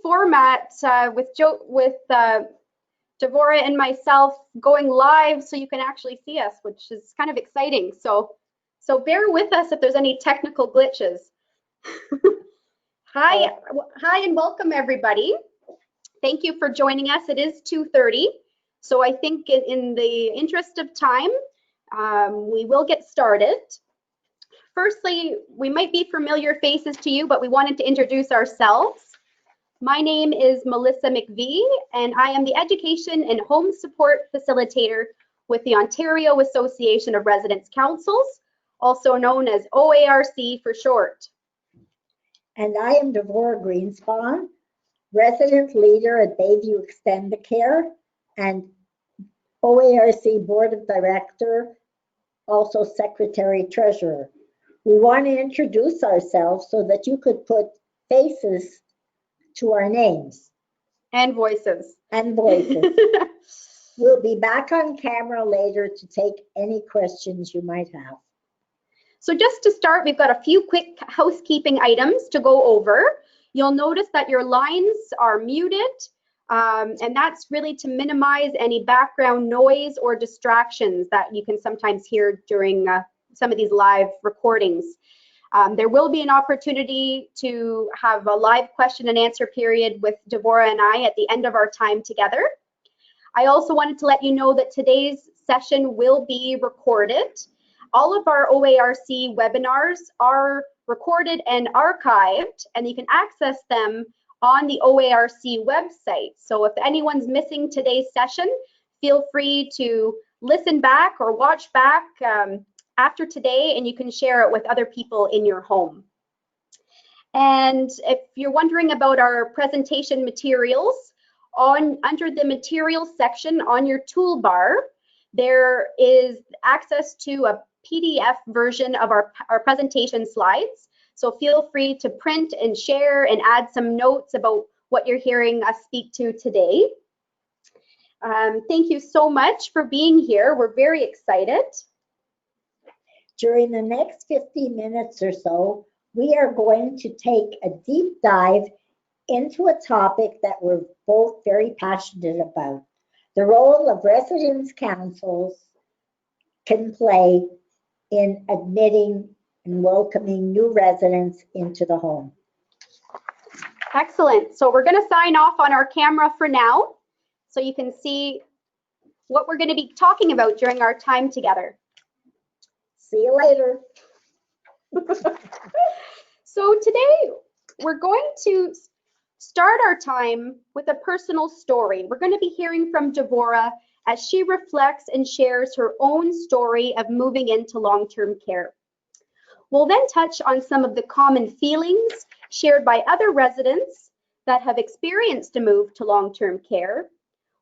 format with Devora and myself going live so you can actually see us, which is kind of exciting. So bear with us if there's any technical glitches. Hi and welcome everybody. Thank you for joining us. It is 2:30, so I think in the interest of time, we will get started. Firstly, we might be familiar faces to you, but we wanted to introduce ourselves. My name is Melissa McVie, and I am the Education and Home Support Facilitator with the Ontario Association of Residence Councils, also known as OARC for short. And I am Devora Greenspon, Resident Leader at Bayview Extendicare and OARC Board Director, also Secretary Treasurer. We want to introduce ourselves so that you could put faces to our names. And voices. And voices. We'll be back on camera later to take any questions you might have. So just to start, we've got a few quick housekeeping items to go over. You'll notice that your lines are muted, and that's really to minimize any background noise or distractions that you can sometimes hear during some of these live recordings. There will be an opportunity to have a live question and answer period with Devora and I at the end of our time together. I also wanted to let you know that today's session will be recorded. All of our OARC webinars are recorded and archived, and you can access them on the OARC website. So if anyone's missing today's session, feel free to listen back or watch back after today, and you can share it with other people in your home. And if you're wondering about our presentation materials, under the materials section on your toolbar, there is access to a PDF version of our presentation slides. So feel free to print and share and add some notes about what you're hearing us speak to today. Thank you so much for being here. We're very excited. During the next 50 minutes or so, we are going to take a deep dive into a topic that we're both very passionate about. The role of residence councils can play in admitting and welcoming new residents into the home. Excellent. So we're going to sign off on our camera for now so you can see what we're going to be talking about during our time together. See you later. So today we're going to start our time with a personal story. We're going to be hearing from Devora as she reflects and shares her own story of moving into long-term care. We'll then touch on some of the common feelings shared by other residents that have experienced a move to long-term care.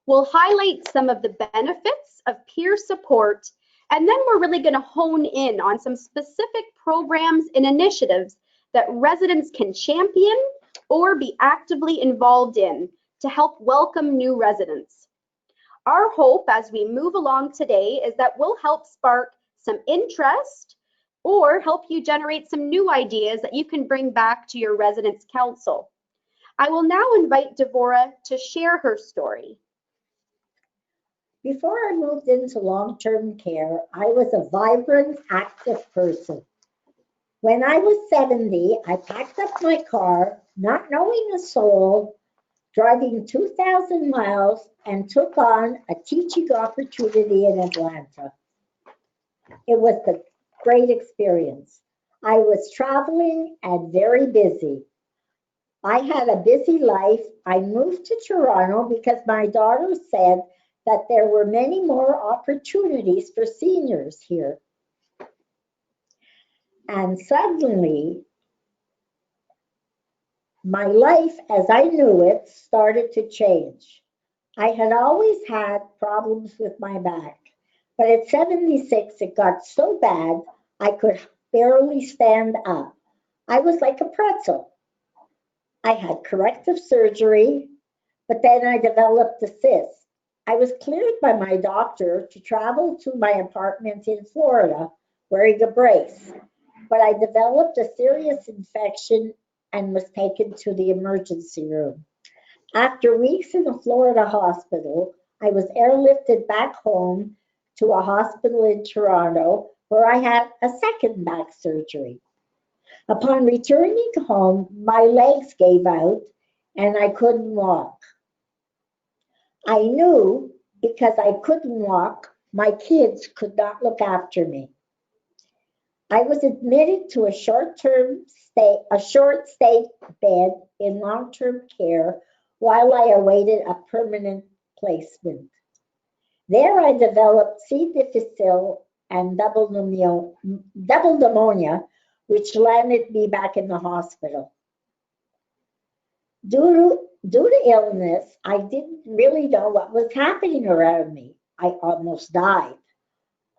We'll highlight some of the benefits of peer support, and then we're really going to hone in on some specific programs and initiatives that residents can champion or be actively involved in to help welcome new residents. Our hope as we move along today is that we'll help spark some interest or help you generate some new ideas that you can bring back to your residence council. I will now invite Devora to share her story. Before I moved into long-term care, I was a vibrant, active person. When I was 70, I packed up my car, not knowing a soul, driving 2,000 miles, and took on a teaching opportunity in Atlanta. It was a great experience. I was traveling and very busy. I had a busy life. I moved to Toronto because my daughter said that there were many more opportunities for seniors here. And suddenly, my life as I knew it started to change. I had always had problems with my back, but at 76, it got so bad I could barely stand up. I was like a pretzel. I had corrective surgery, but then I developed a cyst. I was cleared by my doctor to travel to my apartment in Florida wearing a brace, but I developed a serious infection and was taken to the emergency room. After weeks in a Florida hospital, I was airlifted back home to a hospital in Toronto where I had a second back surgery. Upon returning home, my legs gave out and I couldn't walk. I knew because I couldn't walk, my kids could not look after me. I was admitted to a short stay bed in long-term care while I awaited a permanent placement. There I developed C. difficile and double pneumonia, which landed me back in the hospital. Due to illness, I didn't really know what was happening around me. I almost died.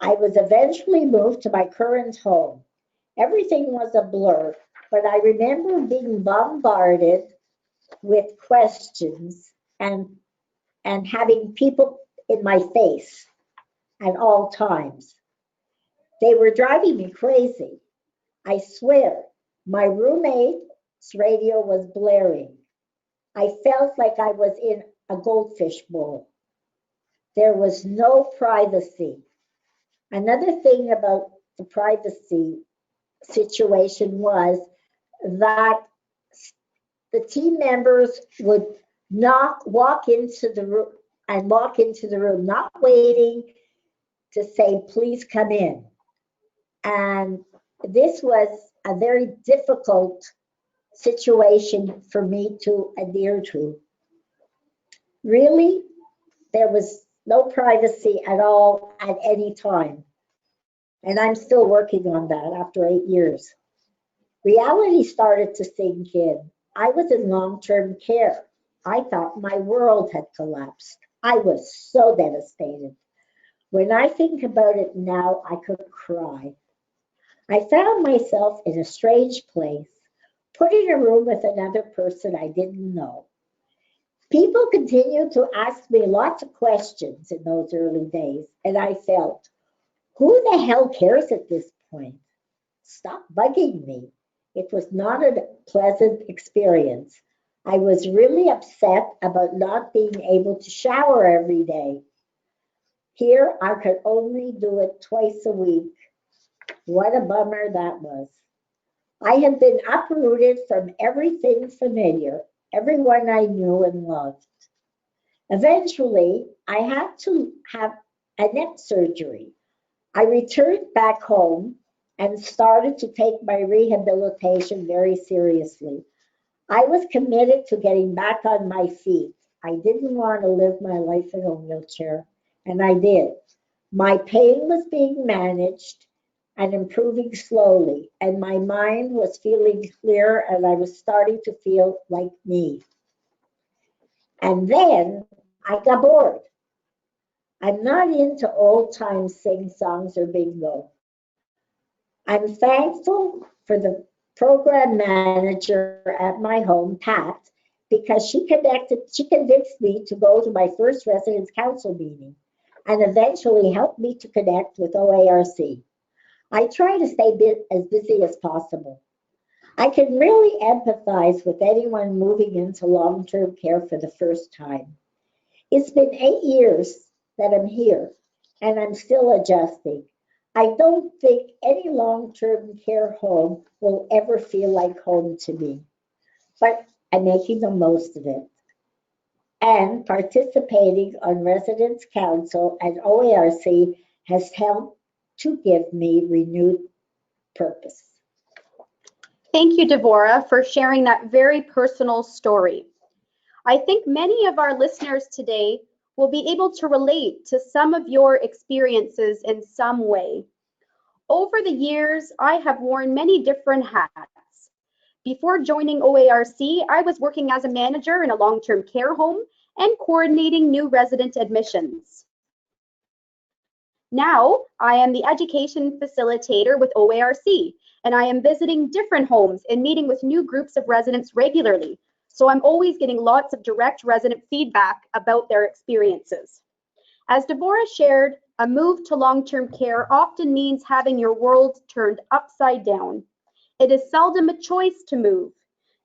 I was eventually moved to my current home. Everything was a blur, but I remember being bombarded with questions and having people in my face at all times. They were driving me crazy. I swear, my roommate's radio was blaring. I felt like I was in a goldfish bowl. There was no privacy. Another thing about the privacy situation was that the team members would not walk into the room, not waiting to say, please come in. And this was a very difficult situation for me to adhere to. Really, there was no privacy at all at any time. And I'm still working on that after 8 years. Reality started to sink in. I was in long-term care. I thought my world had collapsed. I was so devastated. When I think about it now, I could cry. I found myself in a strange place, put in a room with another person I didn't know. People continued to ask me lots of questions in those early days, and I felt, who the hell cares at this point? Stop bugging me. It was not a pleasant experience. I was really upset about not being able to shower every day. Here, I could only do it twice a week. What a bummer that was. I had been uprooted from everything familiar, everyone I knew and loved. Eventually, I had to have a neck surgery. I returned back home and started to take my rehabilitation very seriously. I was committed to getting back on my feet. I didn't want to live my life in a wheelchair, and I did. My pain was being managed and improving slowly, and my mind was feeling clear, and I was starting to feel like me. And then I got bored. I'm not into old time sing-songs or bingo. I'm thankful for the program manager at my home, Pat, because she convinced me to go to my first residence council meeting and eventually helped me to connect with OARC. I try to stay as busy as possible. I can really empathize with anyone moving into long-term care for the first time. It's been 8 years that I'm here, and I'm still adjusting. I don't think any long-term care home will ever feel like home to me, but I'm making the most of it. And participating on Residence Council and OARC has helped to give me renewed purpose. Thank you, Devora, for sharing that very personal story. I think many of our listeners today will be able to relate to some of your experiences in some way. Over the years, I have worn many different hats. Before joining OARC, I was working as a manager in a long-term care home and coordinating new resident admissions. Now, I am the education facilitator with OARC, and I am visiting different homes and meeting with new groups of residents regularly. So I'm always getting lots of direct resident feedback about their experiences. As Devora shared, a move to long-term care often means having your world turned upside down. It is seldom a choice to move.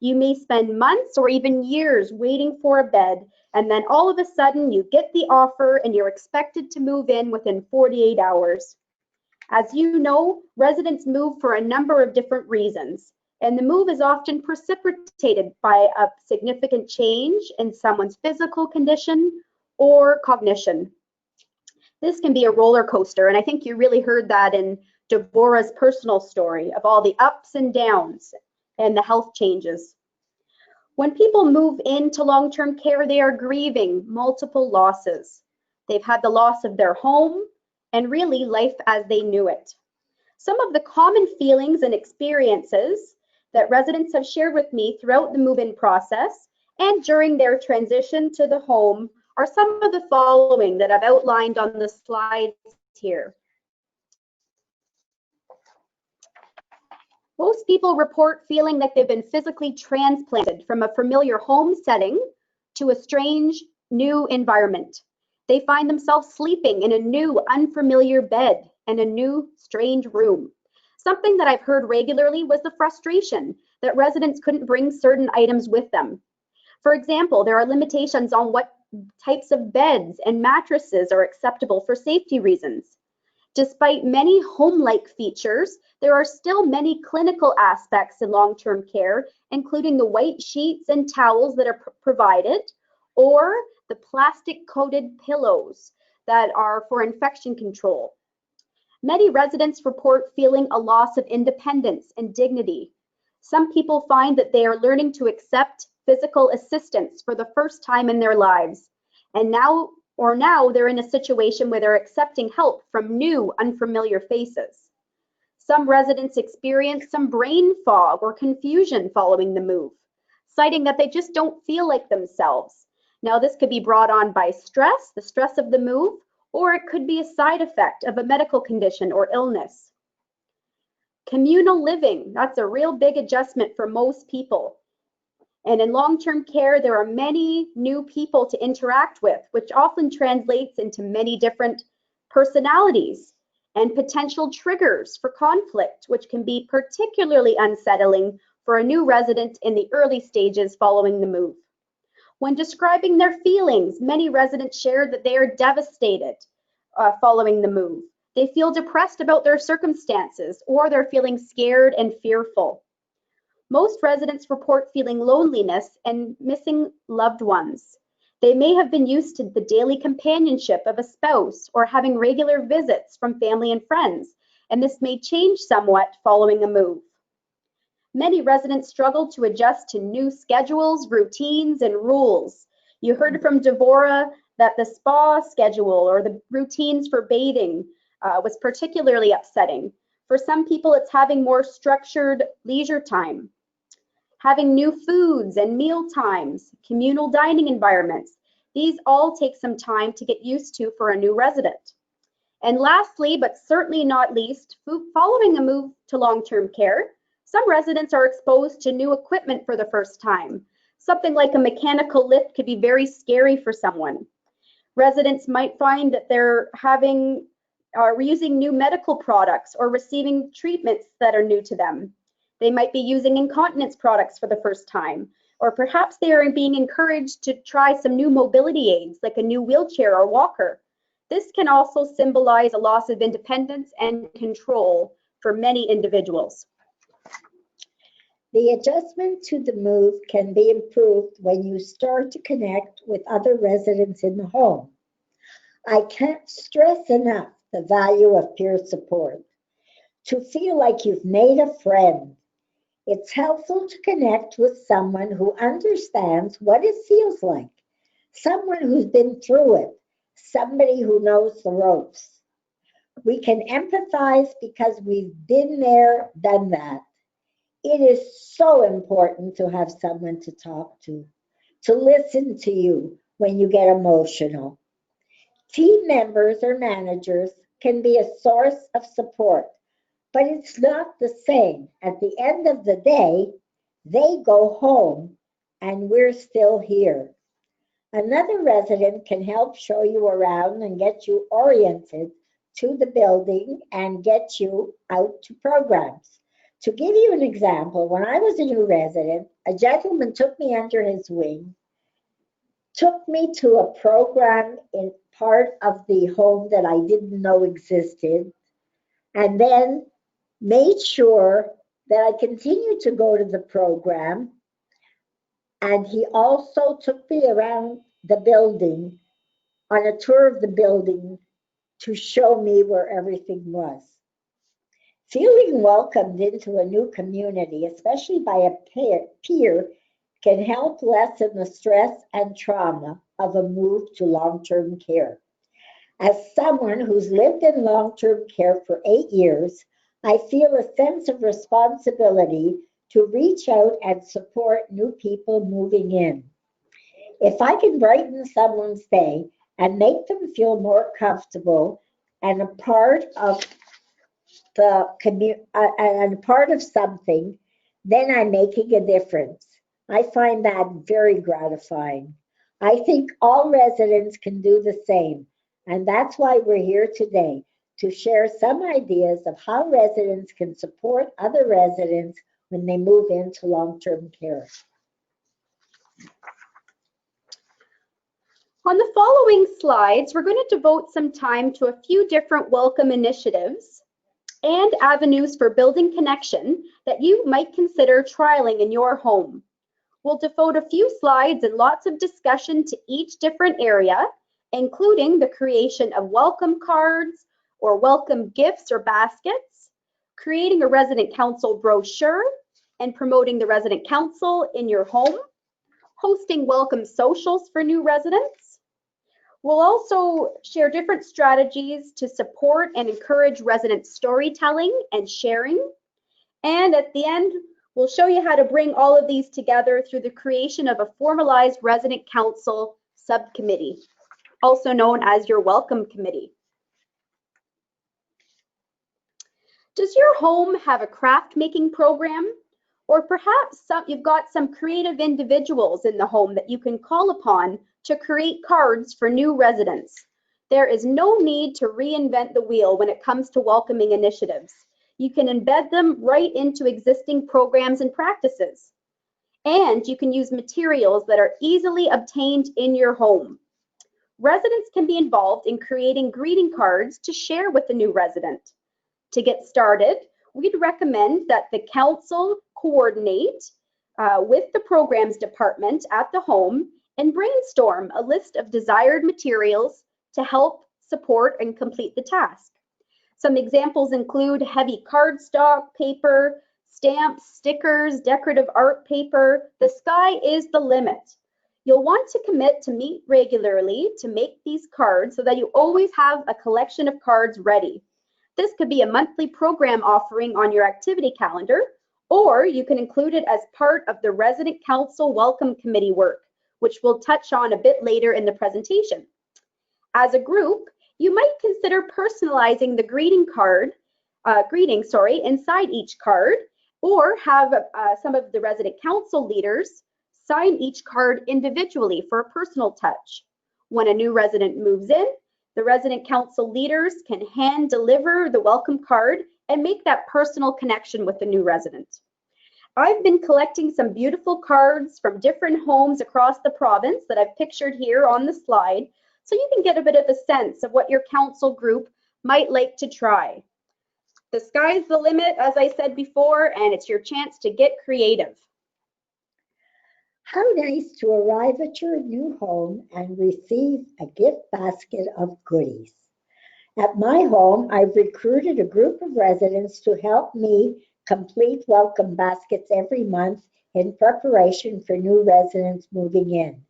You may spend months or even years waiting for a bed, and then all of a sudden you get the offer and you're expected to move in within 48 hours. As you know, residents move for a number of different reasons, and the move is often precipitated by a significant change in someone's physical condition or cognition. This can be a roller coaster, and I think you really heard that in Devorah's personal story of all the ups and downs and the health changes. When people move into long-term care, they are grieving multiple losses. They've had the loss of their home and really life as they knew it. Some of the common feelings and experiences that residents have shared with me throughout the move-in process and during their transition to the home are some of the following that I've outlined on the slides here. Most people report feeling like they've been physically transplanted from a familiar home setting to a strange new environment. They find themselves sleeping in a new unfamiliar bed and a new strange room. Something that I've heard regularly was the frustration that residents couldn't bring certain items with them. For example, there are limitations on what types of beds and mattresses are acceptable for safety reasons. Despite many home-like features, there are still many clinical aspects in long-term care, including the white sheets and towels that are provided, or the plastic-coated pillows that are for infection control. Many residents report feeling a loss of independence and dignity. Some people find that they are learning to accept physical assistance for the first time in their lives, and now they're in a situation where they're accepting help from new, unfamiliar faces. Some residents experience some brain fog or confusion following the move, citing that they just don't feel like themselves. Now, this could be brought on by stress, the stress of the move, or it could be a side effect of a medical condition or illness. Communal living, that's a real big adjustment for most people. And in long-term care, there are many new people to interact with, which often translates into many different personalities and potential triggers for conflict, which can be particularly unsettling for a new resident in the early stages following the move. When describing their feelings, many residents shared that they are devastated following the move. They feel depressed about their circumstances, or they're feeling scared and fearful. Most residents report feeling loneliness and missing loved ones. They may have been used to the daily companionship of a spouse or having regular visits from family and friends, and this may change somewhat following a move. Many residents struggle to adjust to new schedules, routines, and rules. You heard from Devora that the spa schedule or the routines for bathing was particularly upsetting. For some people, it's having more structured leisure time, having new foods and meal times, communal dining environments. These all take some time to get used to for a new resident. And lastly, but certainly not least, following a move to long-term care, some residents are exposed to new equipment for the first time. Something like a mechanical lift could be very scary for someone. Residents might find that they're using new medical products or receiving treatments that are new to them. They might be using incontinence products for the first time, or perhaps they are being encouraged to try some new mobility aids like a new wheelchair or walker. This can also symbolize a loss of independence and control for many individuals. The adjustment to the move can be improved when you start to connect with other residents in the home. I can't stress enough the value of peer support. To feel like you've made a friend. It's helpful to connect with someone who understands what it feels like, someone who's been through it, somebody who knows the ropes. We can empathize because we've been there, done that. It is so important to have someone to talk to listen to you when you get emotional. Team members or managers can be a source of support, but it's not the same. At the end of the day, they go home and we're still here. Another resident can help show you around and get you oriented to the building and get you out to programs. To give you an example, when I was a new resident, a gentleman took me under his wing, took me to a program in part of the home that I didn't know existed, and then made sure that I continued to go to the program. And he also took me around the building on a tour of the building to show me where everything was. Feeling welcomed into a new community, especially by a peer, can help lessen the stress and trauma of a move to long-term care. As someone who's lived in long-term care for 8 years, I feel a sense of responsibility to reach out and support new people moving in. If I can brighten someone's day and make them feel more comfortable and a part of and part of something, then I'm making a difference. I find that very gratifying. I think all residents can do the same, and that's why we're here today, to share some ideas of how residents can support other residents when they move into long-term care. On the following slides, we're going to devote some time to a few different welcome initiatives and avenues for building connection that you might consider trialing in your home. We'll devote a few slides and lots of discussion to each different area, including the creation of welcome cards or welcome gifts or baskets, creating a resident council brochure and promoting the resident council in your home, hosting welcome socials for new residents. We'll also share different strategies to support and encourage resident storytelling and sharing. And at the end, we'll show you how to bring all of these together through the creation of a formalized resident council subcommittee, also known as your welcome committee. Does your home have a craft making program? Or perhaps you've got some creative individuals in the home that you can call upon to create cards for new residents. There is no need to reinvent the wheel when it comes to welcoming initiatives. You can embed them right into existing programs and practices. And you can use materials that are easily obtained in your home. Residents can be involved in creating greeting cards to share with the new resident. To get started, we'd recommend that the council coordinate with the programs department at the home and brainstorm a list of desired materials to help support and complete the task. Some examples include heavy cardstock, paper, stamps, stickers, decorative art paper. The sky is the limit. You'll want to commit to meet regularly to make these cards so that you always have a collection of cards ready. This could be a monthly program offering on your activity calendar, or you can include it as part of the Resident Council Welcome Committee work, which we'll touch on a bit later in the presentation. As a group, you might consider personalizing the greeting inside each card, or have some of the resident council leaders sign each card individually for a personal touch. When a new resident moves in, the resident council leaders can hand deliver the welcome card and make that personal connection with the new resident. I've been collecting some beautiful cards from different homes across the province that I've pictured here on the slide, so you can get a bit of a sense of what your council group might like to try. The sky's the limit, as I said before, and it's your chance to get creative. How nice to arrive at your new home and receive a gift basket of goodies. At my home, I've recruited a group of residents to help me complete welcome baskets every month in preparation for new residents moving in.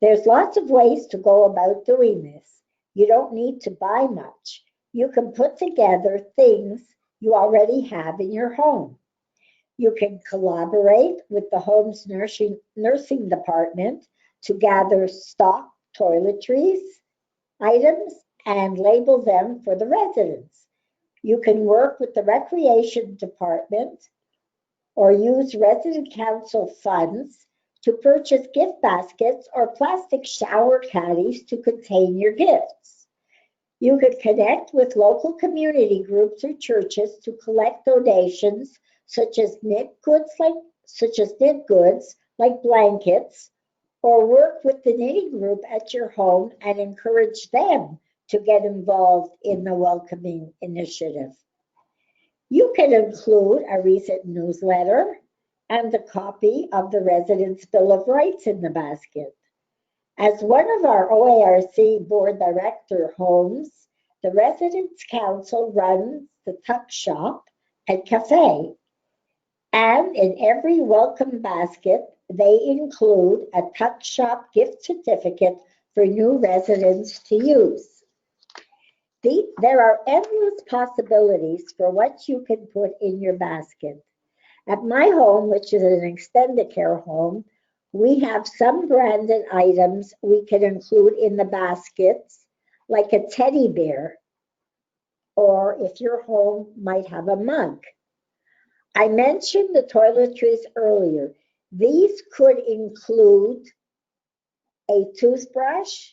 There's lots of ways to go about doing this. You don't need to buy much. You can put together things you already have in your home. You can collaborate with the home's nursing department to gather stock toiletries, items, and label them for the residents. You can work with the recreation department or use resident council funds to purchase gift baskets or plastic shower caddies to contain your gifts. You could connect with local community groups or churches to collect donations, such as knit goods like such as knit goods like blankets, or work with the knitting group at your home and encourage them to get involved in the welcoming initiative. You can include a recent newsletter and a copy of the Residents' Bill of Rights in the basket. As one of our OARC Board Director homes, the Residents' Council runs the Tuck Shop and Cafe. And in every welcome basket, they include a Tuck Shop gift certificate for new residents to use. There are endless possibilities for what you can put in your basket. At my home, which is an extended care home, we have some branded items we can include in the baskets, like a teddy bear, or if your home might have a mug. I mentioned the toiletries earlier. These could include a toothbrush,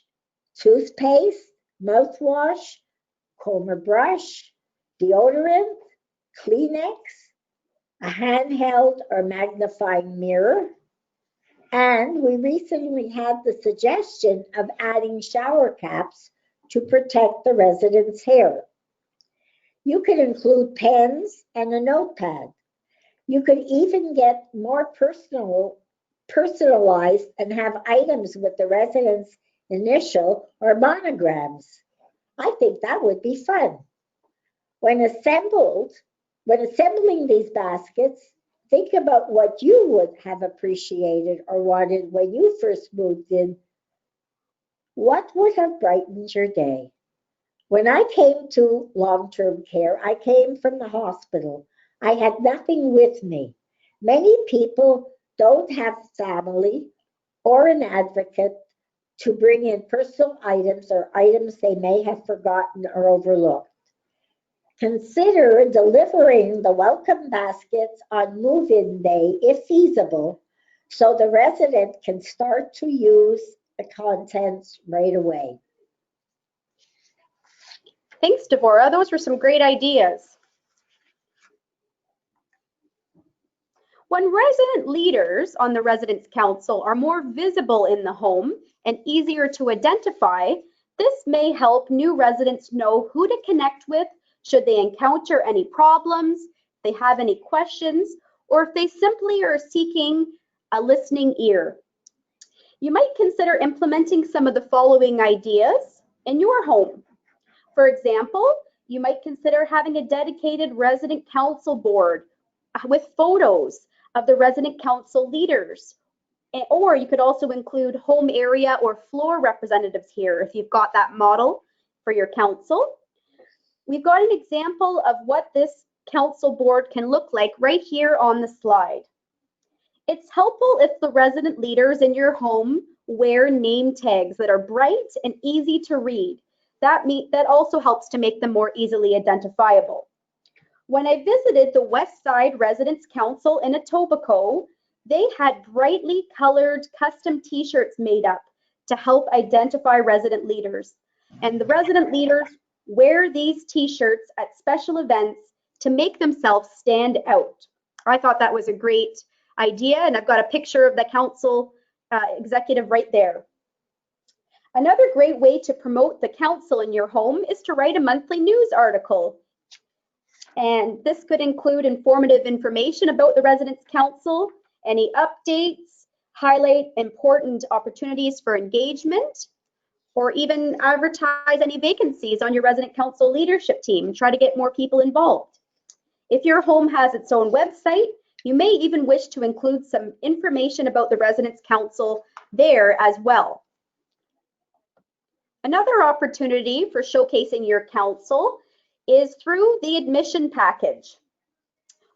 toothpaste, mouthwash, comb or brush, deodorant, Kleenex, a handheld or magnifying mirror, and we recently had the suggestion of adding shower caps to protect the residents' hair. You could include pens and a notepad. You could even get more personalized and have items with the resident's initial or monograms. I think that would be fun. When assembling these baskets, think about what you would have appreciated or wanted when you first moved in. What would have brightened your day? When I came to long-term care, I came from the hospital. I had nothing with me. Many people don't have family or an advocate to bring in personal items or items they may have forgotten or overlooked. Consider delivering the welcome baskets on move-in day, if feasible, so the resident can start to use the contents right away. Thanks, Devorah. Those were some great ideas. When resident leaders on the Residents' Council are more visible in the home and easier to identify, this may help new residents know who to connect with should they encounter any problems, if they have any questions, or if they simply are seeking a listening ear. You might consider implementing some of the following ideas in your home. For example, you might consider having a dedicated resident council board with photos of the resident council leaders. Or you could also include home area or floor representatives here if you've got that model for your council. We've got an example of what this council board can look like right here on the slide. It's helpful if the resident leaders in your home wear name tags that are bright and easy to read. That also helps to make them more easily identifiable. When I visited the West Side Residents' Council in Etobicoke, they had brightly colored custom t-shirts made up to help identify resident leaders. And the resident leaders wear these t-shirts at special events to make themselves stand out. I thought that was a great idea, and I've got a picture of the council executive right there. Another great way to promote the council in your home is to write a monthly news article. And this could include informative information about the Residents' Council, any updates, highlight important opportunities for engagement, or even advertise any vacancies on your resident council leadership team and try to get more people involved. If your home has its own website, you may even wish to include some information about the Residents' Council there as well. Another opportunity for showcasing your council is through the admission package.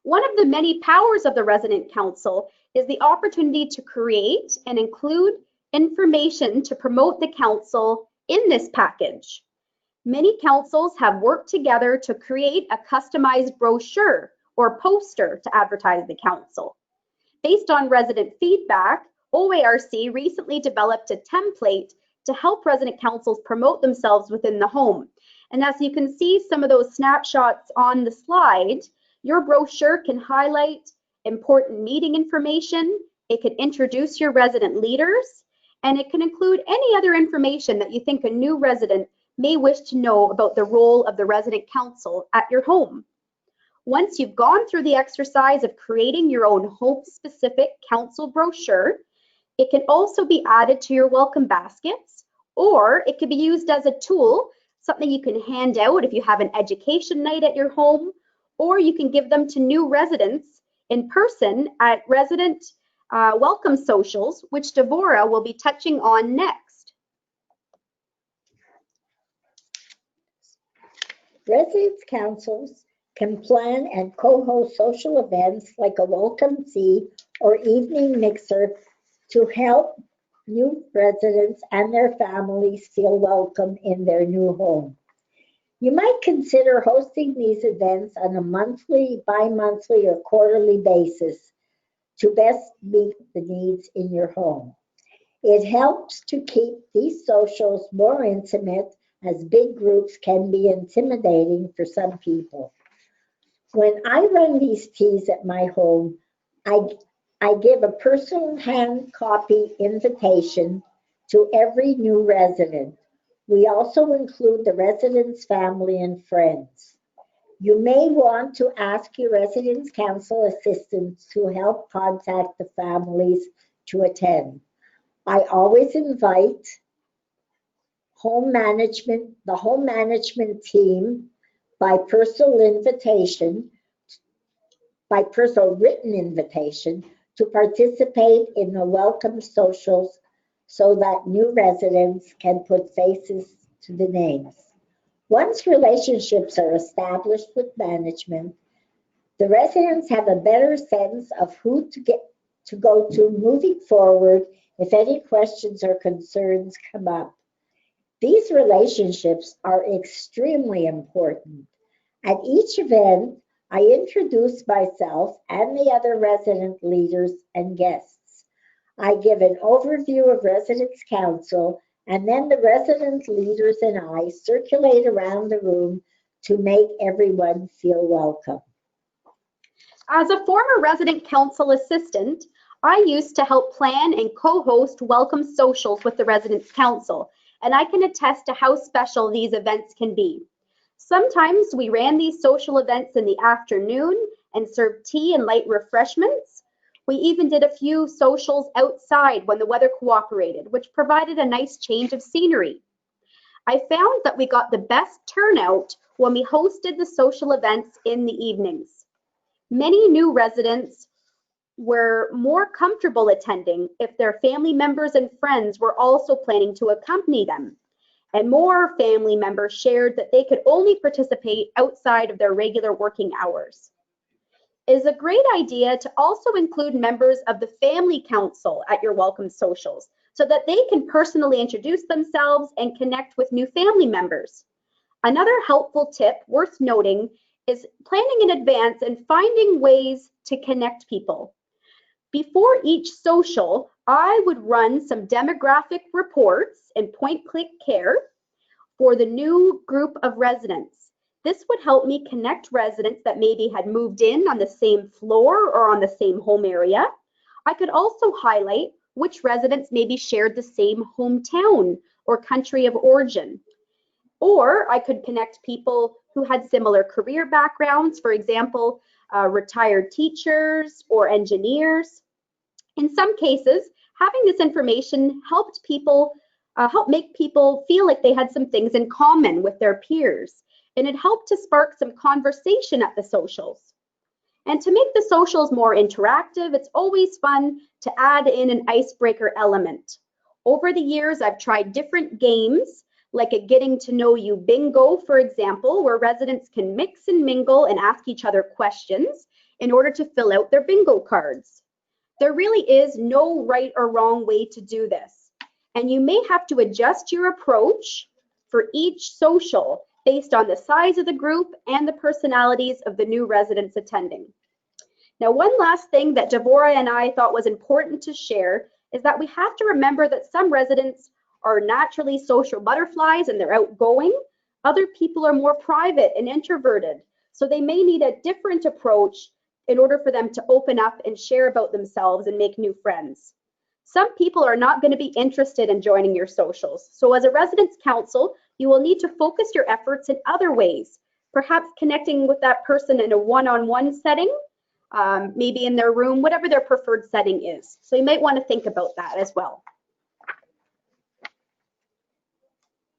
One of the many powers of the Resident Council is the opportunity to create and include information to promote the council in this package. Many councils have worked together to create a customized brochure or poster to advertise the council. Based on resident feedback, OARC recently developed a template to help resident councils promote themselves within the home. And as you can see some of those snapshots on the slide, your brochure can highlight important meeting information. It could introduce your resident leaders, and it can include any other information that you think a new resident may wish to know about the role of the resident council at your home. Once you've gone through the exercise of creating your own home-specific council brochure, it can also be added to your welcome baskets, or it could be used as a tool, something you can hand out if you have an education night at your home, or you can give them to new residents in person at resident welcome socials, which Devora will be touching on next. Residence councils can plan and co-host social events like a welcome tea or evening mixer to help new residents and their families feel welcome in their new home. You might consider hosting these events on a monthly, bi-monthly, or quarterly basis to best meet the needs in your home. It helps to keep these socials more intimate, as big groups can be intimidating for some people. When I run these teas at my home, I give a personal hand copy invitation to every new resident. We also include the resident's family and friends. You may want to ask your residence council assistants to help contact the families to attend. I always invite the home management team by personal written invitation to participate in the welcome socials so that new residents can put faces to the names. Once relationships are established with management, the residents have a better sense of who to go to moving forward if any questions or concerns come up. These relationships are extremely important. At each event, I introduce myself and the other resident leaders and guests. I give an overview of Residence Council, and then the resident leaders and I circulate around the room to make everyone feel welcome. As a former resident council assistant, I used to help plan and co-host welcome socials with the Residence Council, and I can attest to how special these events can be. Sometimes we ran these social events in the afternoon and served tea and light refreshments. We even did a few socials outside when the weather cooperated, which provided a nice change of scenery. I found that we got the best turnout when we hosted the social events in the evenings. Many new residents were more comfortable attending if their family members and friends were also planning to accompany them. And more family members shared that they could only participate outside of their regular working hours. It is a great idea to also include members of the family council at your welcome socials so that they can personally introduce themselves and connect with new family members. Another helpful tip worth noting is planning in advance and finding ways to connect people. Before each social, I would run some demographic reports and point-click care for the new group of residents. This would help me connect residents that maybe had moved in on the same floor or on the same home area. I could also highlight which residents maybe shared the same hometown or country of origin. Or I could connect people who had similar career backgrounds, for example, retired teachers or engineers. In some cases, having this information helped make people feel like they had some things in common with their peers, and it helped to spark some conversation at the socials. And to make the socials more interactive, it's always fun to add in an icebreaker element. Over the years, I've tried different games, like a getting to know you bingo, for example, where residents can mix and mingle and ask each other questions in order to fill out their bingo cards. There really is no right or wrong way to do this, and you may have to adjust your approach for each social based on the size of the group and the personalities of the new residents attending. Now, one last thing that Devora and I thought was important to share is that we have to remember that some residents are naturally social butterflies and they're outgoing. Other people are more private and introverted, so they may need a different approach in order for them to open up and share about themselves and make new friends. Some people are not going to be interested in joining your socials. So as a residence council, you will need to focus your efforts in other ways, perhaps connecting with that person in a one-on-one setting, maybe in their room, whatever their preferred setting is. So you might want to think about that as well.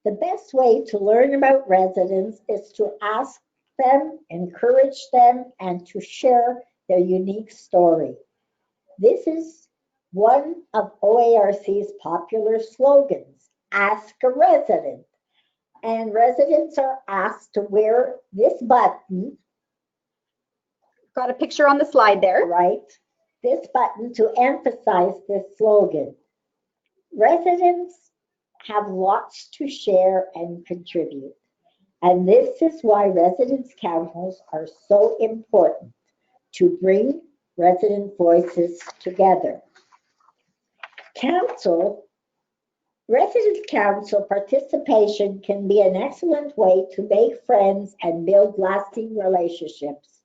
The best way to learn about residents is to ask them, encourage them, and to share their unique story. This is one of OARC's popular slogans, ask a resident. And residents are asked to wear this button. Got a picture on the slide there. Right, this button to emphasize this slogan. Residents have lots to share and contribute. And this is why residence councils are so important, to bring resident voices together. Residence council participation can be an excellent way to make friends and build lasting relationships.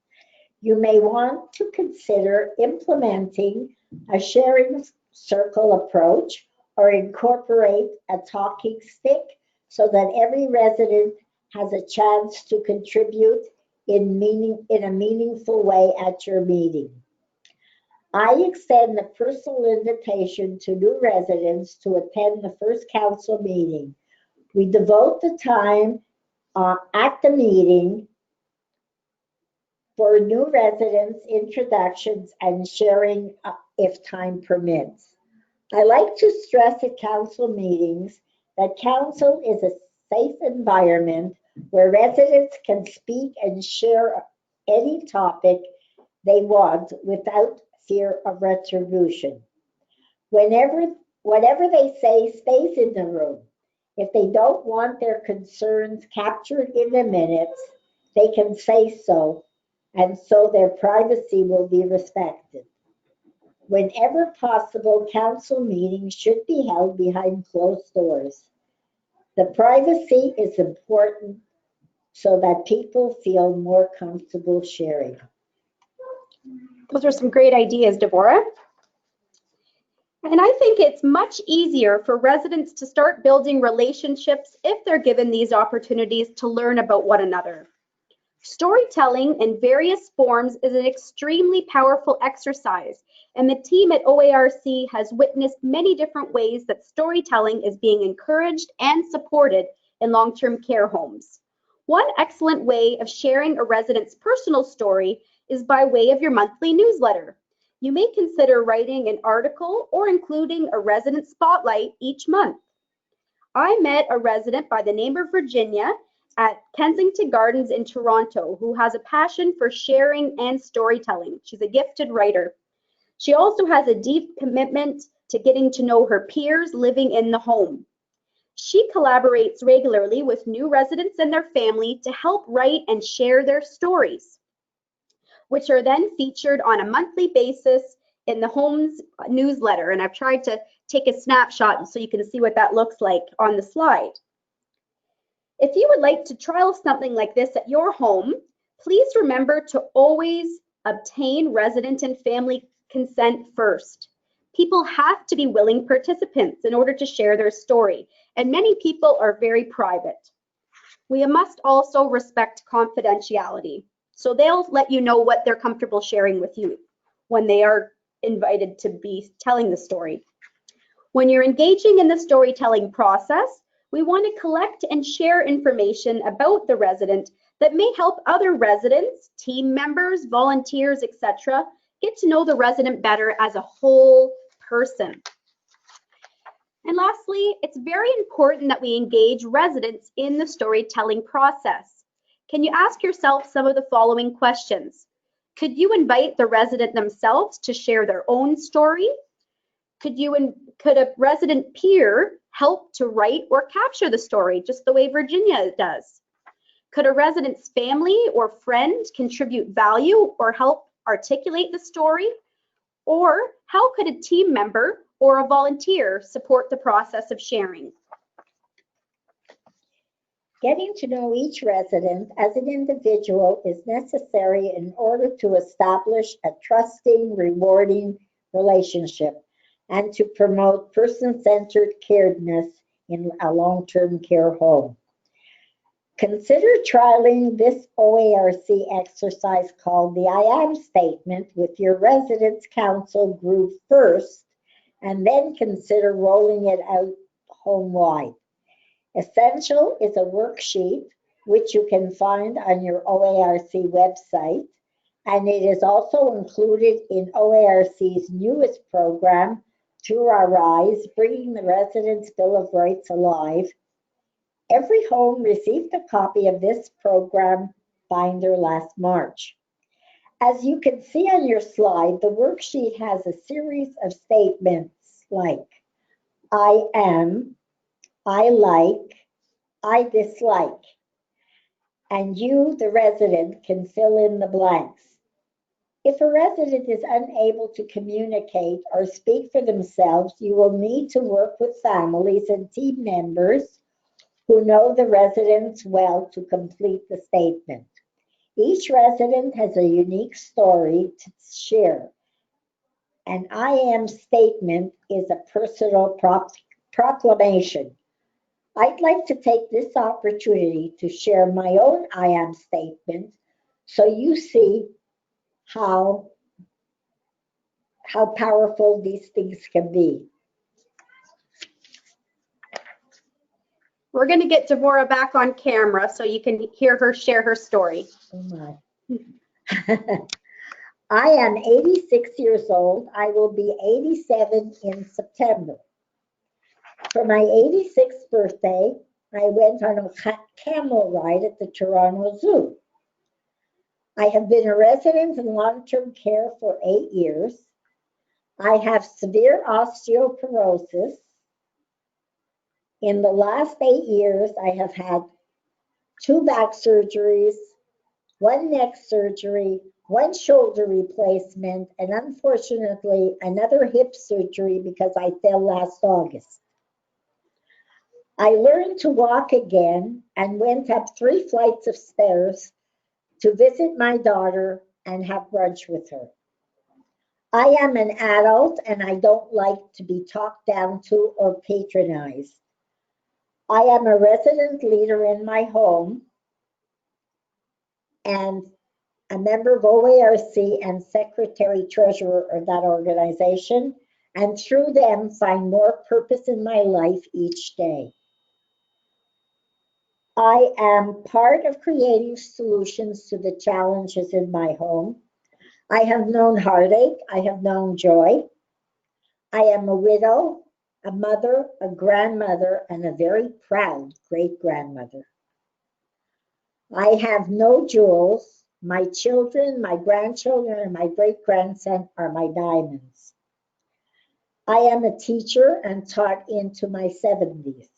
You may want to consider implementing a sharing circle approach or incorporate a talking stick so that every resident has a chance to contribute in a meaningful way at your meeting. I extend the personal invitation to new residents to attend the first council meeting. We devote the time at the meeting for new residents, introductions, and sharing if time permits. I like to stress at council meetings that council is a safe environment where residents can speak and share any topic they want without fear of retribution. Whatever they say stays in the room. If they don't want their concerns captured in the minutes, they can say so, and so their privacy will be respected. Whenever possible, council meetings should be held behind closed doors. The privacy is important so that people feel more comfortable sharing. Those are some great ideas, Devorah. And I think it's much easier for residents to start building relationships if they're given these opportunities to learn about one another. Storytelling in various forms is an extremely powerful exercise, and the team at OARC has witnessed many different ways that storytelling is being encouraged and supported in long-term care homes. One excellent way of sharing a resident's personal story is by way of your monthly newsletter. You may consider writing an article or including a resident spotlight each month. I met a resident by the name of Virginia at Kensington Gardens in Toronto who has a passion for sharing and storytelling. She's a gifted writer. She also has a deep commitment to getting to know her peers living in the home. She collaborates regularly with new residents and their family to help write and share their stories, which are then featured on a monthly basis in the home's newsletter. And I've tried to take a snapshot so you can see what that looks like on the slide. If you would like to trial something like this at your home, please remember to always obtain resident and family consent first. People have to be willing participants in order to share their story, and many people are very private. We must also respect confidentiality, so they'll let you know what they're comfortable sharing with you when they are invited to be telling the story. When you're engaging in the storytelling process, we want to collect and share information about the resident that may help other residents, team members, volunteers, etc., get to know the resident better as a whole person. And lastly, it's very important that we engage residents in the storytelling process. Can you ask yourself some of the following questions? Could you invite the resident themselves to share their own story? Could a resident peer help to write or capture the story, just the way Virginia does? Could a resident's family or friend contribute value or help articulate the story? Or how could a team member or a volunteer support the process of sharing? Getting to know each resident as an individual is necessary in order to establish a trusting, rewarding relationship and to promote person-centered caredness in a long-term care home. Consider trialing this OARC exercise called the I Am Statement with your Residents Council group first, and then consider rolling it out home-wide. Essential is a worksheet which you can find on your OARC website, and it is also included in OARC's newest program, Through Our Eyes, Bringing the Residents' Bill of Rights Alive. Every home received a copy of this program binder last March. As you can see on your slide, the worksheet has a series of statements like, I am, I like, I dislike, and you, the resident, can fill in the blanks. If a resident is unable to communicate or speak for themselves, you will need to work with families and team members who know the residents well to complete the statement. Each resident has a unique story to share. An I am statement is a personal proclamation. I'd like to take this opportunity to share my own I am statement so you see how powerful these things can be. We're going to get Devora back on camera so you can hear her share her story. Oh my. I am 86 years old. I will be 87 in September. For my 86th birthday, I went on a camel ride at the Toronto Zoo. I have been a resident in long-term care for 8 years. I have severe osteoporosis. In the last 8 years, I have had 2 back surgeries, 1 neck surgery, 1 shoulder replacement, and unfortunately, another hip surgery because I fell last August. I learned to walk again and went up 3 flights of stairs to visit my daughter and have brunch with her. I am an adult and I don't like to be talked down to or patronized. I am a resident leader in my home and a member of OARC and secretary treasurer of that organization, and through them find more purpose in my life each day. I am part of creating solutions to the challenges in my home. I have known heartache, I have known joy. I am a widow, a mother, a grandmother, and a very proud great-grandmother. I have no jewels. My children, my grandchildren, and my great-grandson are my diamonds. I am a teacher and taught into my 70s.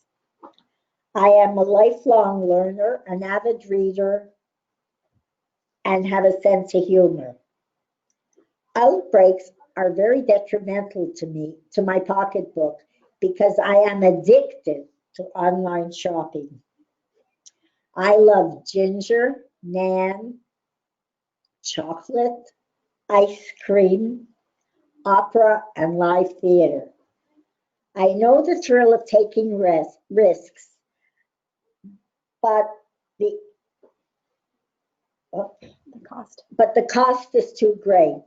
I am a lifelong learner, an avid reader, and have a sense of humor. Outbreaks are very detrimental to me, to my pocketbook, because I am addicted to online shopping. I love ginger, naan, chocolate, ice cream, opera, and live theater. I know the thrill of taking risks, but the cost is too great.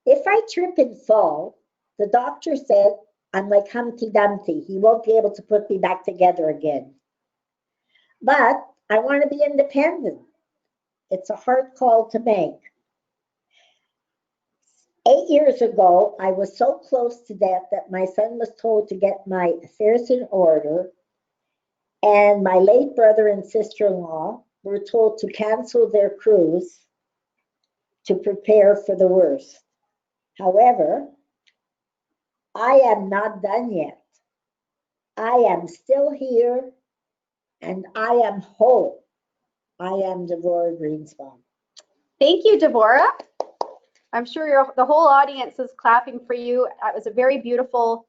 If I trip and fall, the doctor said I'm like Humpty Dumpty. He won't be able to put me back together again. But I want to be independent. It's a hard call to make. 8 years ago, I was so close to death that my son was told to get my affairs in order, and my late brother and sister-in-law were told to cancel their cruise to prepare for the worst. However, I am not done yet. I am still here, and I am whole. I am Devora Greenspon. Thank you, Devora. I'm sure the whole audience is clapping for you. It was a very beautiful,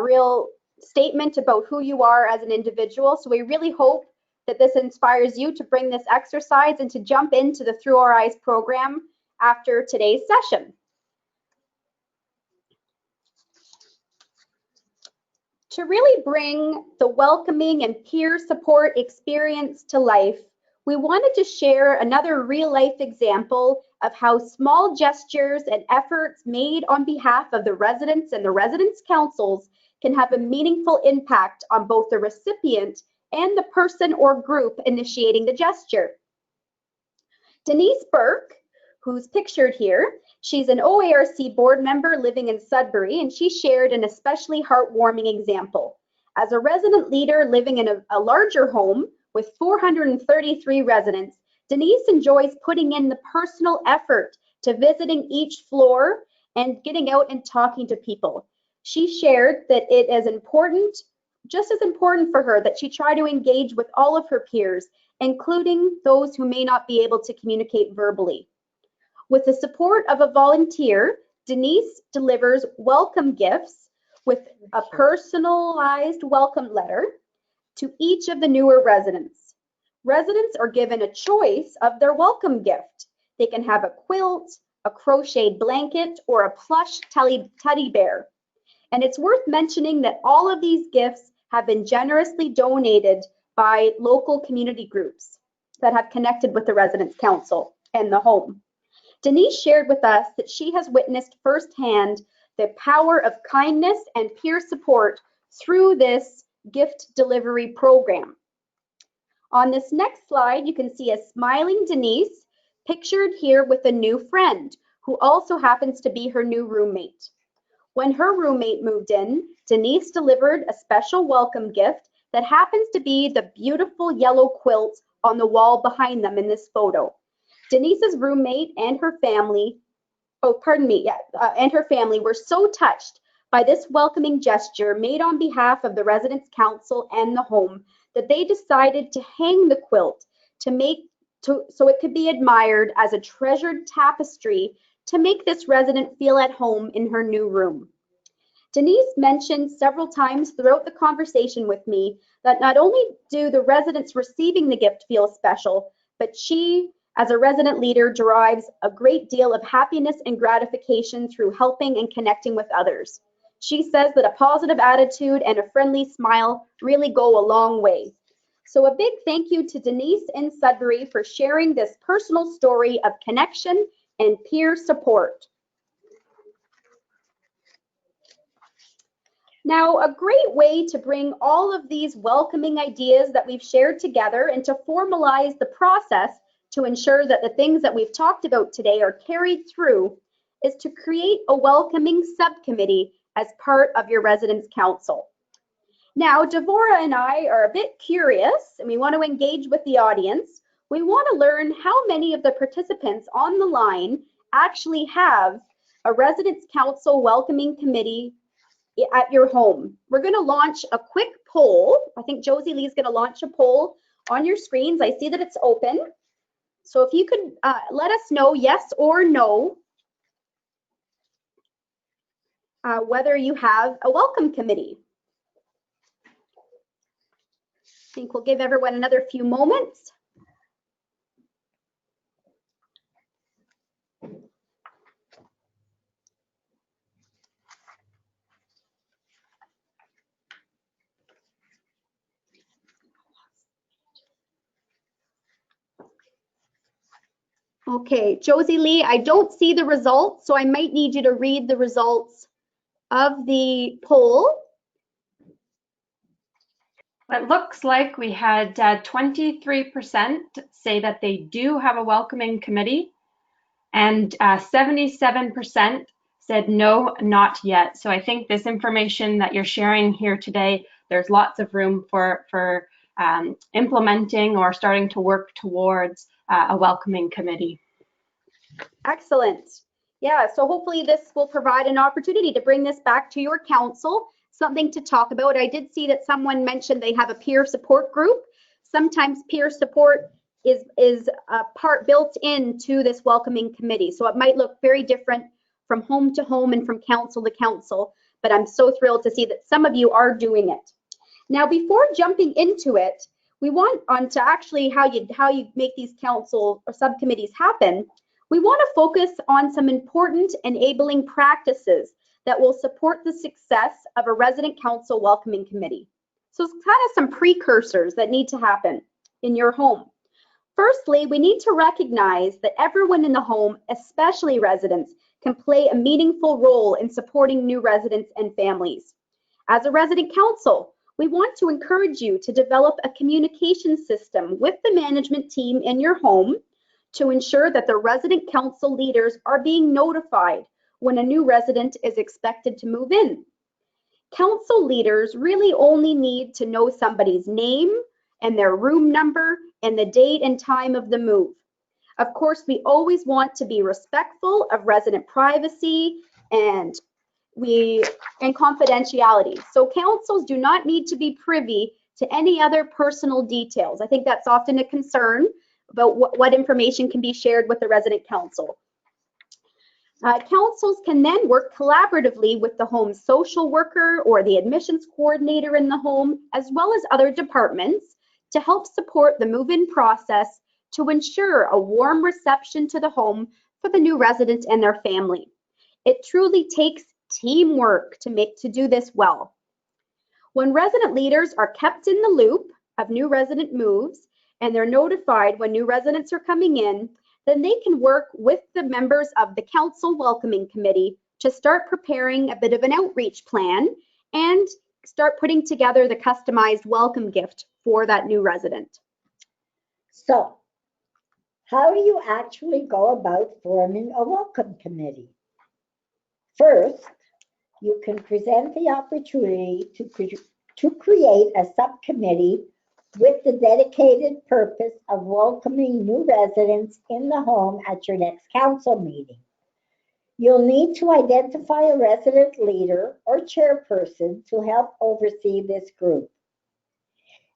real statement about who you are as an individual. So we really hope that this inspires you to bring this exercise and to jump into the Through Our Eyes program after today's session. To really bring the welcoming and peer support experience to life, we wanted to share another real-life example of how small gestures and efforts made on behalf of the residents and the residents' councils can have a meaningful impact on both the recipient and the person or group initiating the gesture. Denise Burke, who's pictured here, she's an OARC board member living in Sudbury, and she shared an especially heartwarming example. As a resident leader living in a larger home with 433 residents, Denise enjoys putting in the personal effort to visiting each floor and getting out and talking to people. She shared that it is important, just as important for her, that she try to engage with all of her peers, including those who may not be able to communicate verbally. With the support of a volunteer, Denise delivers welcome gifts with a personalized welcome letter to each of the newer residents. Residents are given a choice of their welcome gift. They can have a quilt, a crocheted blanket, or a plush teddy bear. And it's worth mentioning that all of these gifts have been generously donated by local community groups that have connected with the Residents' Council and the home. Denise shared with us that she has witnessed firsthand the power of kindness and peer support through this gift delivery program. On this next slide, you can see a smiling Denise pictured here with a new friend who also happens to be her new roommate. When her roommate moved in, Denise delivered a special welcome gift that happens to be the beautiful yellow quilt on the wall behind them in this photo. Denise's roommate and her family, and her family were so touched by this welcoming gesture made on behalf of the Residents' Council and the home that they decided to hang the quilt so it could be admired as a treasured tapestry to make this resident feel at home in her new room. Denise mentioned several times throughout the conversation with me that not only do the residents receiving the gift feel special, but she, as a resident leader, derives a great deal of happiness and gratification through helping and connecting with others. She says that a positive attitude and a friendly smile really go a long way. So a big thank you to Denise in Sudbury for sharing this personal story of connection and peer support. Now, a great way to bring all of these welcoming ideas that we've shared together and to formalize the process to ensure that the things that we've talked about today are carried through is to create a welcoming subcommittee as part of your Residents' Council. Now, Devora and I are a bit curious and we want to engage with the audience. We want to learn how many of the participants on the line actually have a Residents' Council welcoming committee at your home. We're going to launch a quick poll. I think Josie Lee's going to launch a poll on your screens. I see that it's open. So if you could let us know yes or no whether you have a welcome committee. I think we'll give everyone another few moments. Okay, Josie Lee, I don't see the results, so I might need you to read the results of the poll. It looks like we had 23% say that they do have a welcoming committee, and 77% said no, not yet. So I think this information that you're sharing here today, there's lots of room for implementing or starting to work towards a welcoming committee. Excellent. Yeah, so hopefully this will provide an opportunity to bring this back to your council, something to talk about. I did see that someone mentioned they have a peer support group. Sometimes peer support is a part built into this welcoming committee. So it might look very different from home to home and from council to council. but I'm so thrilled to see that some of you are doing it. Now, before jumping into it, we want on to actually how you make these council or subcommittees happen. We want to focus on some important enabling practices that will support the success of a resident council welcoming committee. So it's kind of some precursors that need to happen in your home. Firstly, we need to recognize that everyone in the home, especially residents, can play a meaningful role in supporting new residents and families. As a resident council, we want to encourage you to develop a communication system with the management team in your home to ensure that the resident council leaders are being notified when a new resident is expected to move in. Council leaders really only need to know somebody's name and their room number and the date and time of the move. Of course, we always want to be respectful of resident privacy and confidentiality. So councils do not need to be privy to any other personal details. I think that's often a concern about what information can be shared with the resident council. Councils can then work collaboratively with the home social worker or the admissions coordinator in the home, as well as other departments, to help support the move-in process to ensure a warm reception to the home for the new resident and their family. It truly takes teamwork to do this well. When resident leaders are kept in the loop of new resident moves and they're notified when new residents are coming in, then they can work with the members of the council welcoming committee to start preparing a bit of an outreach plan and start putting together the customized welcome gift for that new resident. So, how do you actually go about forming a welcome committee? First, you can present the opportunity to create a subcommittee with the dedicated purpose of welcoming new residents in the home at your next council meeting. You'll need to identify a resident leader or chairperson to help oversee this group.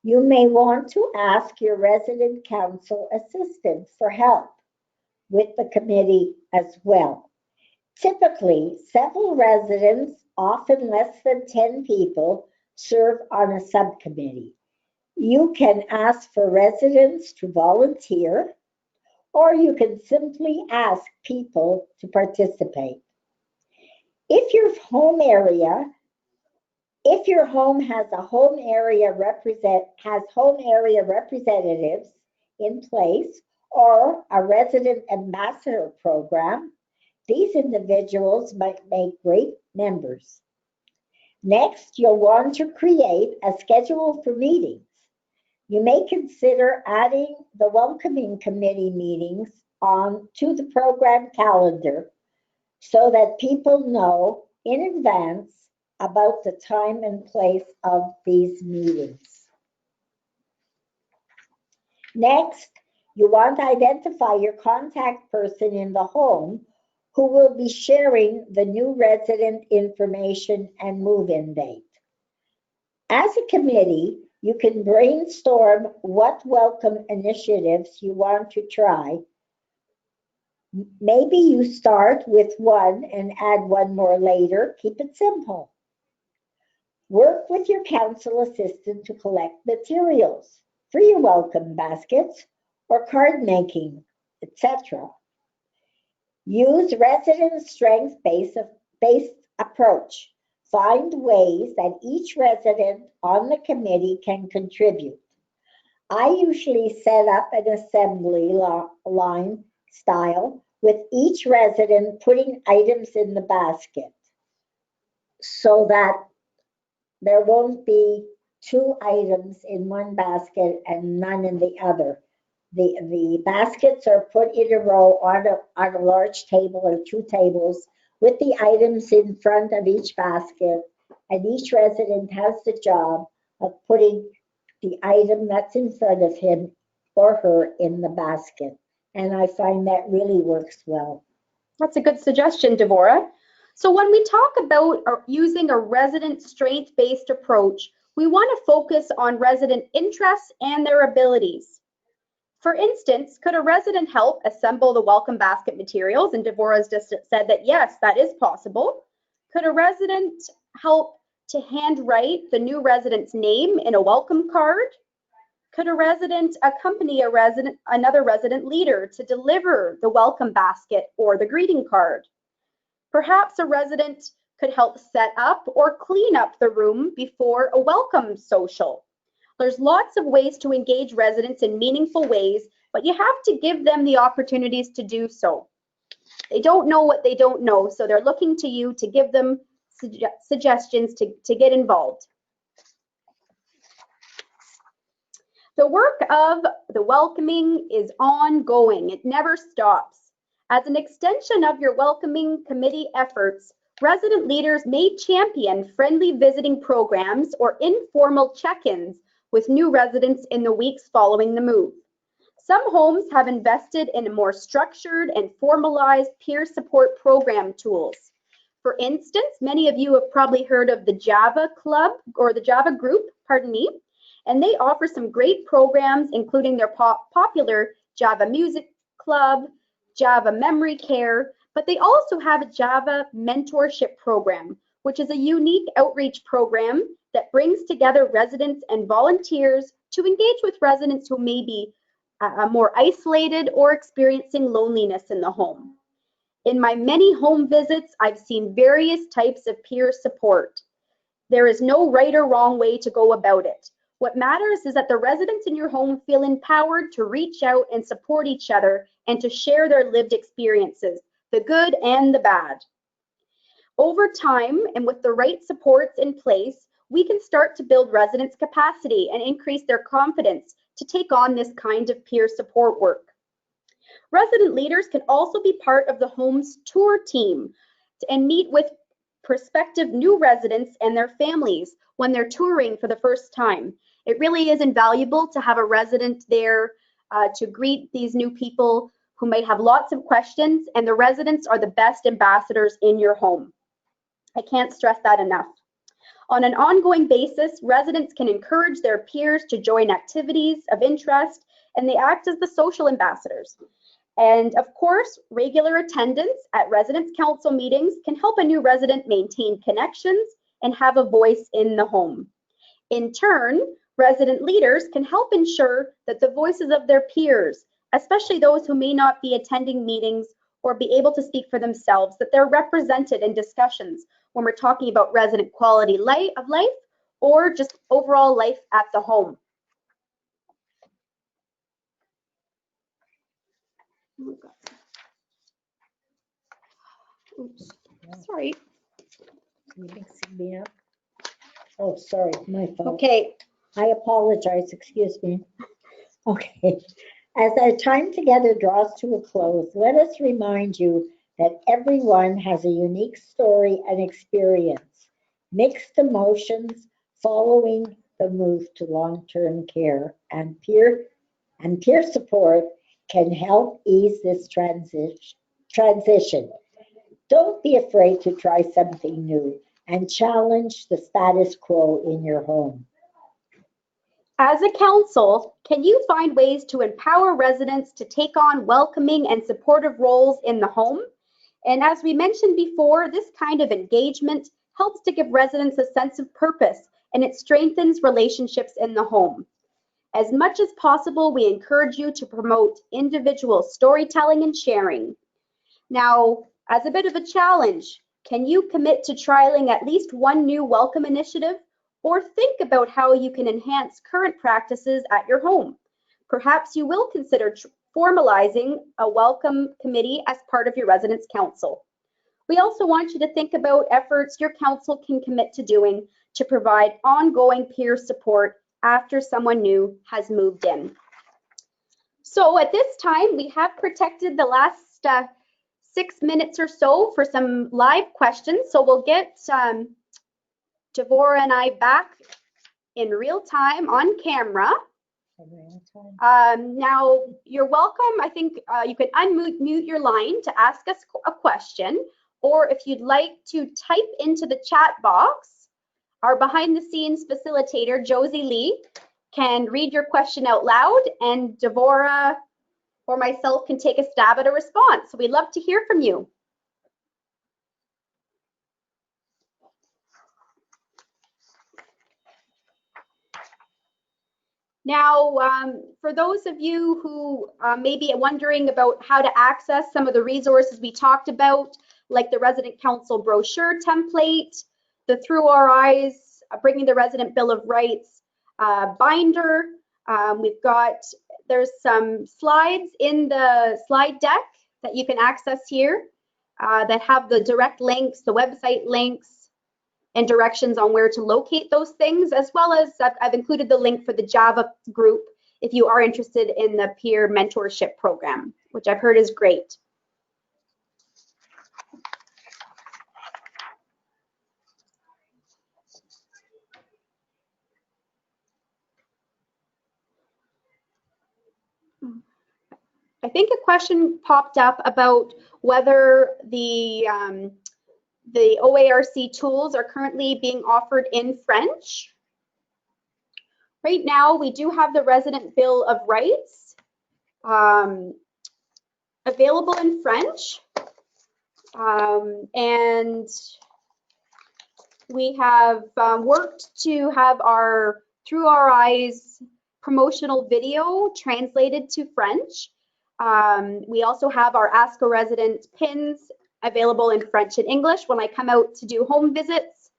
You may want to ask your resident council assistant for help with the committee as well. Typically, several residents, often less than 10 people, serve on a subcommittee. You can ask for residents to volunteer, or you can simply ask people to participate. If your home has home area representatives in place or a resident ambassador program, these individuals might make great members. Next, you'll want to create a schedule for meetings. You may consider adding the welcoming committee meetings to the program calendar so that people know in advance about the time and place of these meetings. Next, you want to identify your contact person in the home who will be sharing the new resident information and move-in date. As a committee, you can brainstorm what welcome initiatives you want to try. Maybe you start with one and add one more later. Keep it simple. Work with your council assistant to collect materials for your welcome baskets or card making, etc. Use resident strength-based approach. Find ways that each resident on the committee can contribute. I usually set up an assembly line style with each resident putting items in the basket so that there won't be 2 items in one basket and none in the other. The baskets are put in a row on a large table or 2 tables with the items in front of each basket, and each resident has the job of putting the item that's in front of him or her in the basket. And I find that really works well. That's a good suggestion, Devora. So when we talk about using a resident strength-based approach, we want to focus on resident interests and their abilities. For instance, could a resident help assemble the welcome basket materials? And Devorahs just said that yes, that is possible. Could a resident help to handwrite the new resident's name in a welcome card? Could a resident accompany another resident leader to deliver the welcome basket or the greeting card? Perhaps a resident could help set up or clean up the room before a welcome social. There's lots of ways to engage residents in meaningful ways, but you have to give them the opportunities to do so. They don't know what they don't know, so they're looking to you to give them suggestions to get involved. The work of the welcoming is ongoing. It never stops. As an extension of your welcoming committee efforts, resident leaders may champion friendly visiting programs or informal check-ins with new residents in the weeks following the move. Some homes have invested in more structured and formalized peer support program tools. For instance, many of you have probably heard of the Java Club or the Java Group, pardon me, and they offer some great programs, including their popular Java Music Club, Java Memory Care, but they also have a Java Mentorship Program, which is a unique outreach program that brings together residents and volunteers to engage with residents who may be more isolated or experiencing loneliness in the home. In my many home visits, I've seen various types of peer support. There is no right or wrong way to go about it. What matters is that the residents in your home feel empowered to reach out and support each other and to share their lived experiences, the good and the bad. Over time, and with the right supports in place, we can start to build residents' capacity and increase their confidence to take on this kind of peer support work. Resident leaders can also be part of the home's tour team and meet with prospective new residents and their families when they're touring for the first time. It really is invaluable to have a resident there to greet these new people who might have lots of questions, and the residents are the best ambassadors in your home. I can't stress that enough. On an ongoing basis, residents can encourage their peers to join activities of interest, and they act as the social ambassadors. And of course, regular attendance at residence council meetings can help a new resident maintain connections and have a voice in the home. In turn, resident leaders can help ensure that the voices of their peers, especially those who may not be attending meetings or be able to speak for themselves, that they're represented in discussions when we're talking about resident quality of life or just overall life at the home. Oops, sorry. You mixing me up? Oh, sorry, my fault. Okay. I apologize, excuse me. Okay, as our time together draws to a close, let us remind you that everyone has a unique story and experience, mixed emotions following the move to long-term care, and peer support can help ease this transition. Don't be afraid to try something new and challenge the status quo in your home. As a council, can you find ways to empower residents to take on welcoming and supportive roles in the home? And as we mentioned before, this kind of engagement helps to give residents a sense of purpose, and it strengthens relationships in the home. As much as possible, we encourage you to promote individual storytelling and sharing. Now, as a bit of a challenge, can you commit to trialing at least one new welcome initiative, or think about how you can enhance current practices at your home? Perhaps you will consider formalizing a welcome committee as part of your residence council. We also want you to think about efforts your council can commit to doing to provide ongoing peer support after someone new has moved in. So at this time, we have protected the last 6 minutes or so for some live questions. So we'll get Devora and I back in real time on camera. Now, you're welcome. I think you can unmute your line to ask us a question, or if you'd like to type into the chat box, our behind-the-scenes facilitator, Josie Lee, can read your question out loud, and Devora or myself can take a stab at a response. So we'd love to hear from you. Now, for those of you who may be wondering about how to access some of the resources we talked about, like the Resident Council brochure template, the Through Our Eyes, Bringing the Resident Bill of Rights binder, there's some slides in the slide deck that you can access here that have the direct links, the website links, and directions on where to locate those things, as well as I've included the link for the Java group if you are interested in the peer mentorship program, which I've heard is great. I think a question popped up about whether the OARC tools are currently being offered in French. Right now, we do have the Resident Bill of Rights available in French. And we have worked to have our Through Our Eyes promotional video translated to French. We also have our Ask a Resident pins available in French and English when I come out to do home visits.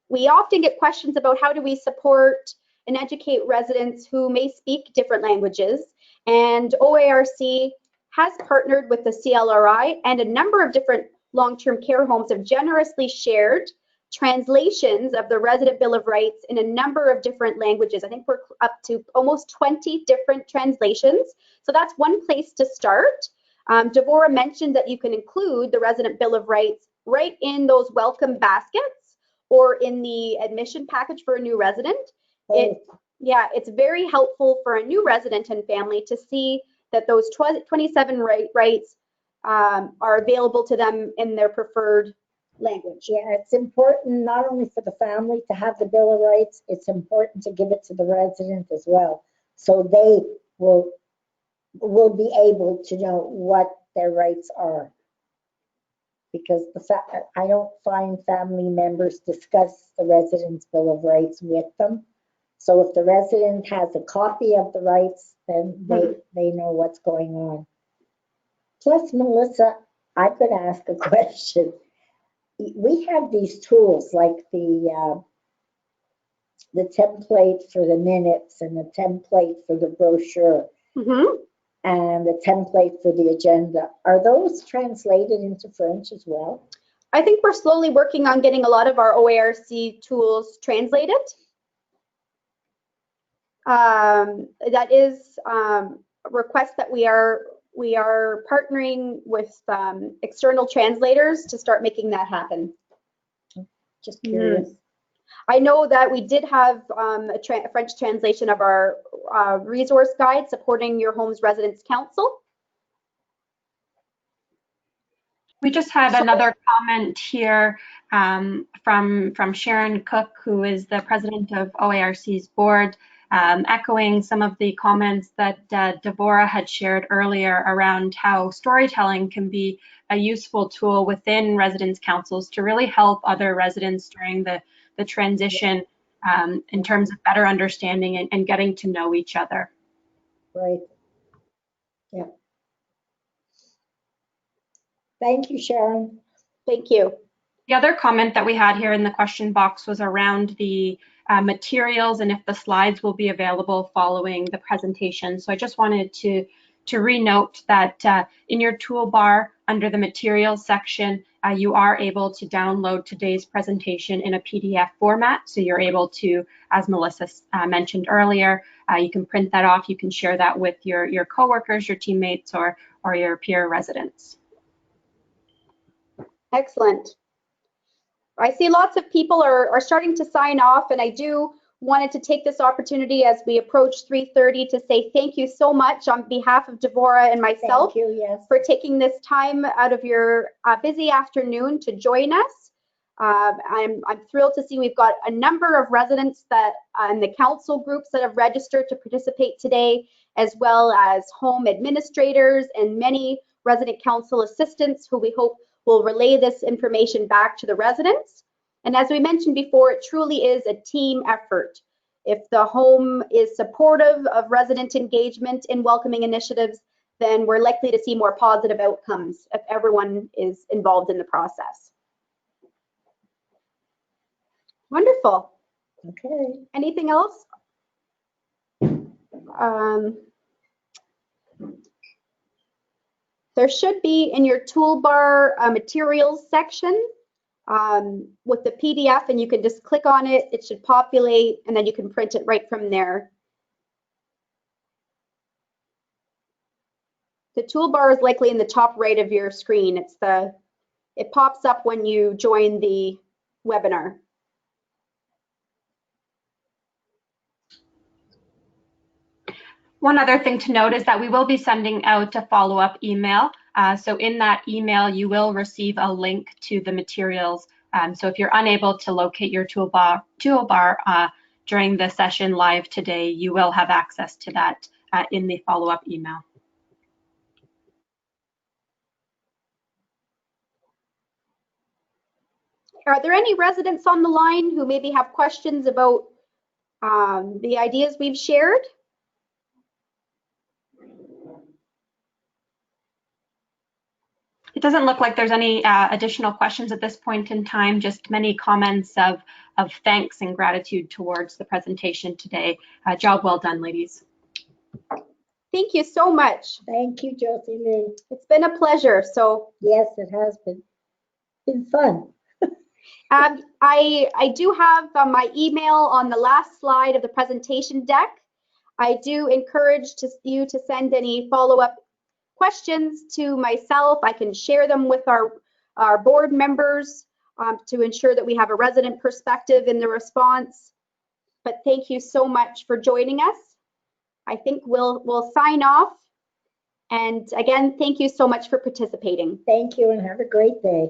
We often get questions about how do we support and educate residents who may speak different languages, and OARC has partnered with the CLRI, and a number of different long-term care homes have generously shared translations of the Resident Bill of Rights in a number of different languages. I think we're up to almost 20 different translations. So that's one place to start. Devora mentioned that you can include the Resident Bill of Rights right in those welcome baskets or in the admission package for a new resident. It's very helpful for a new resident and family to see that those 27 rights are available to them in their preferred language. Yeah, it's important not only for the family to have the Bill of Rights, it's important to give it to the resident as well, so they will be able to know what their rights are. Because I don't find family members discuss the resident's Bill of Rights with them. So if the resident has a copy of the rights, then they know what's going on. Plus, Melissa, I could ask a question. We have these tools like the template for the minutes and the template for the brochure and the template for the agenda. Are those translated into French as well? I think we're slowly working on getting a lot of our OARC tools translated. That is a request that we are partnering with external translators to start making that happen. Just curious. I know that we did have a French translation of our resource guide supporting your home's residence council. We just had another comment here from Sharon Cook, who is the president of OARC's board, echoing some of the comments that Devora had shared earlier around how storytelling can be a useful tool within residence councils to really help other residents during the transition in terms of better understanding and getting to know each other. Right. Yeah. Thank you, Sharon. Thank you. The other comment that we had here in the question box was around the materials and if the slides will be available following the presentation. So I just wanted to re-note that in your toolbar under the materials section, you are able to download today's presentation in a PDF format. So you're able to, as Melissa mentioned earlier, you can print that off, you can share that with your coworkers, your teammates, or your peer residents. Excellent. I see lots of people are starting to sign off, and I do wanted to take this opportunity as we approach 3:30 to say thank you so much on behalf of Devora and myself for taking this time out of your busy afternoon to join us. I'm thrilled to see we've got a number of residents that in the council groups that have registered to participate today, as well as home administrators and many resident council assistants who we hope will relay this information back to the residents. And as we mentioned before, it truly is a team effort If the home is supportive of resident engagement in welcoming initiatives, then we're likely to see more positive outcomes if everyone is involved in the process. Wonderful. Okay. Anything else? There should be in your toolbar a materials section with the PDF, and you can just click on it. It should populate, and then you can print it right from there. The toolbar is likely in the top right of your screen. It pops up when you join the webinar. One other thing to note is that we will be sending out a follow-up email. So in that email, you will receive a link to the materials. So if you're unable to locate your toolbar during the session live today, you will have access to that in the follow-up email. Are there any residents on the line who maybe have questions about the ideas we've shared? It doesn't look like there's any additional questions at this point in time, just many comments of thanks and gratitude towards the presentation today. Job well done, ladies. Thank you so much. Thank you, Josie Lee. It's been a pleasure. So Yes, it has been fun. I do have my email on the last slide of the presentation deck. I do encourage you to send any follow-up questions to myself. I can share them with our board members to ensure that we have a resident perspective in the response. But thank you so much for joining us. I think we'll sign off. And again, thank you so much for participating. Thank you and have a great day.